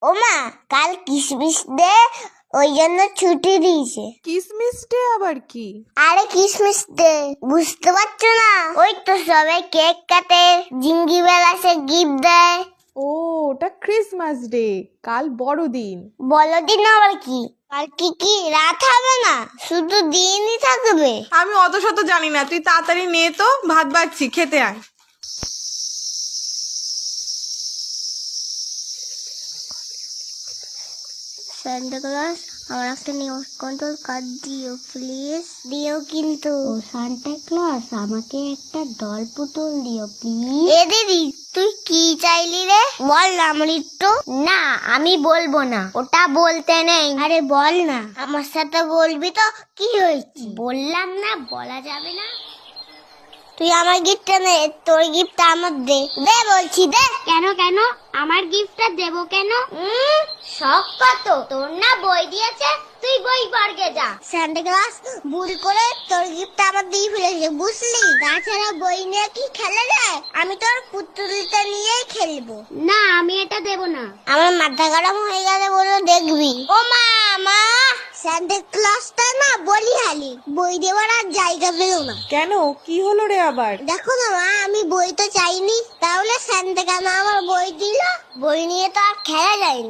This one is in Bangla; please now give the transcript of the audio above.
ও মা, কাল কিসমিস ডে, ওই জন্য ছুটি দিয়েছে। কিসমিস ডে আবার কি? আরে কিসমিস ডে বুঝতে পারছো না? ওই তো সবাই কেক কাটে, জিঙ্গি বেল আসে, গিফট দেয়। ও, ওটা ক্রিসমাস ডে, কাল বড়দিন। বড়দিন আবার কি? কাল কি রাত হবে না, শুধু দিনই থাকবে? আমি অত শত জানি না, তুই তাড়াতাড়ি নে তো, ভাত বাড়ছি, খেতে আয়। সান্টা ক্লজ, আমার একটা নিউজ কন্ট্রোল কার্ড দিও প্লিজ। দিও কিন্তু। ও সান্টা ক্লজ, আমাকে একটা ডল পুতুল দিও প্লিজ। এ দিদি, তুই কি চাইলি রে? বল না আমৃত্যু। না, আমি বলবো না, ওটা বলতে নেই। আরে বল না, আমার সাথে বলবি তো কি হয়েছে? বললাম না বলা যাবে না। তুই আমার গিফটটা নে, তোর গিফটটা আমার দে। দে বলছি, দে। কেন আমার গিফটটা দেব কেন? শখ কত তোর না বই দিয়েছে, তুই বই পড়কে যা। সান্টা ক্লজ ভুল করে তোর গিফটটা আমার দিয়ে ফেলেছে, বুঝলি? তাছাড়া বই নিয়ে কি খেলা যায়? আমি তোর পুতুলটা নিয়েই খেলবো। না, আমি এটা দেব না। আমার মাথা গরম হয়ে গেলে বলো দেখবি। ও মা, সান্টা ক্লজটা না বলি হালি, বই দেওয়ার আর জায়গা পেল না। কেন, কি হলো রে আবার? দেখো না মা, আমি বই তো চাইনি, তাহলে সান্টা কেন আমার বই দিল? বই নিয়ে তো আর খেলা যায় না।